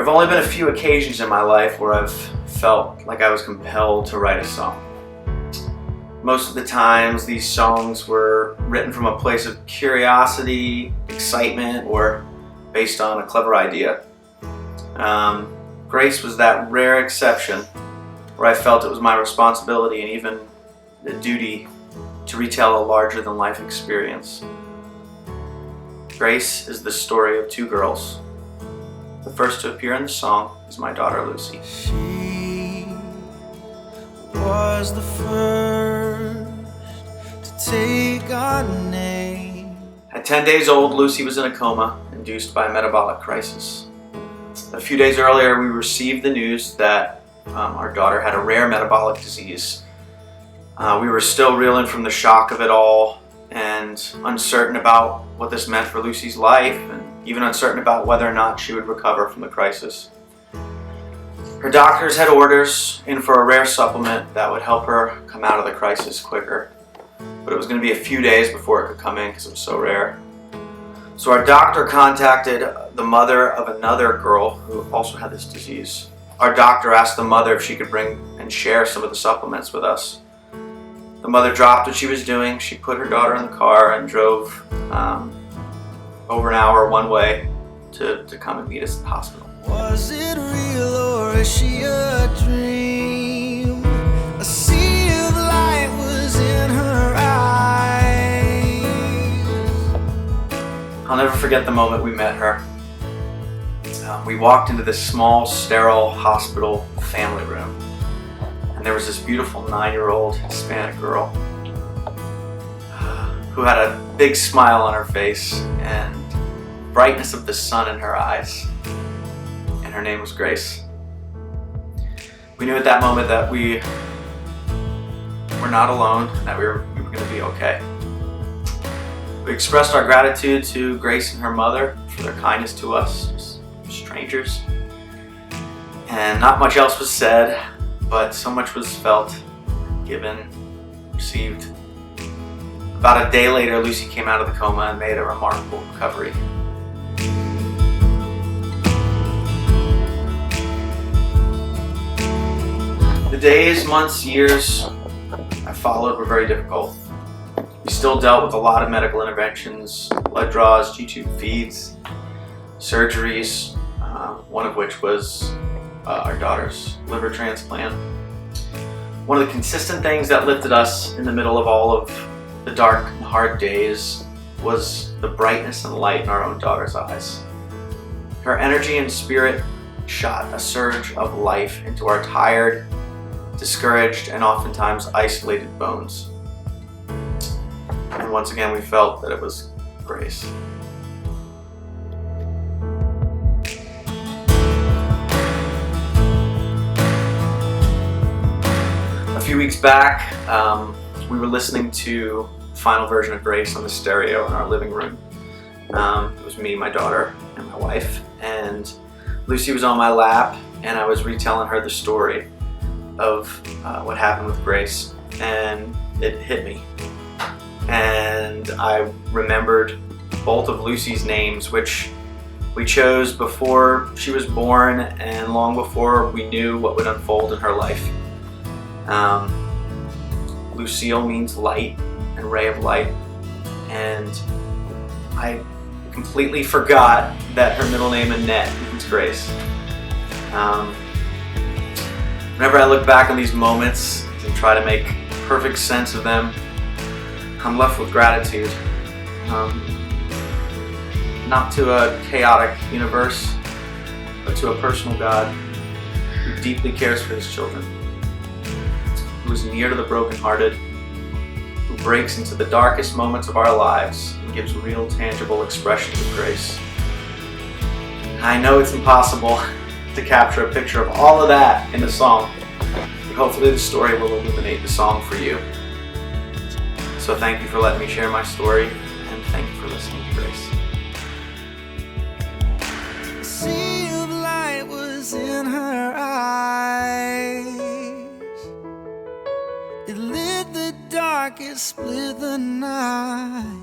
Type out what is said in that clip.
There have only been a few occasions in my life where I've felt like I was compelled to write a song. Most of the times these songs were written from a place of curiosity, excitement, or based on a clever idea. Grace was that rare exception where I felt it was my responsibility and even the duty to retell a larger-than-life experience. Grace is the story of two girls. The first to appear in the song is my daughter Lucy. She was the first to take our name. At 10 days old, Lucy was in a coma induced by a metabolic crisis. A few days earlier, we received the news that our daughter had a rare metabolic disease. We were still reeling from the shock of it all and uncertain about what this meant for Lucy's life, and even uncertain about whether or not she would recover from the crisis. Her doctors had orders in for a rare supplement that would help her come out of the crisis quicker, but it was going to be a few days before it could come in because it was so rare. So our doctor contacted the mother of another girl who also had this disease. Our doctor asked the mother if she could bring and share some of the supplements with us. The mother dropped what she was doing. She put her daughter in the car and drove over an hour one way to come and meet us at the hospital. Was it real or is she a dream? A sea of light was in her eyes. I'll never forget the moment we met her. We walked into this small, sterile hospital family room, and there was this beautiful 9-year-old Hispanic girl who had a big smile on her face and brightness of the sun in her eyes, and her name was Grace. We knew at that moment that we were not alone, and that we were going to be okay. We expressed our gratitude to Grace and her mother for their kindness to us, strangers, and not much else was said, but so much was felt, given, received. About a day later, Lucy came out of the coma and made a remarkable recovery. The days, months, years I followed were very difficult. We still dealt with a lot of medical interventions, blood draws, G-tube feeds, surgeries, one of which was our daughter's liver transplant. One of the consistent things that lifted us in the middle of all of the dark and hard days was the brightness and light in our own daughter's eyes. Her energy and spirit shot a surge of life into our tired, discouraged, and oftentimes isolated bones. And once again, we felt that it was Grace. A few weeks back, we were listening to the final version of Grace on the stereo in our living room. It was me, my daughter, and my wife, and Lucy was on my lap, and I was retelling her the story of what happened with Grace, and it hit me. And I remembered both of Lucy's names, which we chose before she was born and long before we knew what would unfold in her life. Lucille means light and ray of light, and I completely forgot that her middle name Annette means Grace. Whenever I look back on these moments and try to make perfect sense of them, I'm left with gratitude. Not to a chaotic universe, but to a personal God who deeply cares for his children, who is near to the brokenhearted, who breaks into the darkest moments of our lives and gives real, tangible expressions of grace. I know it's impossible to capture a picture of all of that in the song, but hopefully the story will illuminate the song for you. So thank you for letting me share my story, and thank you for listening to Grace. A sea of light was in her eyes. It lit the dark, it split the night.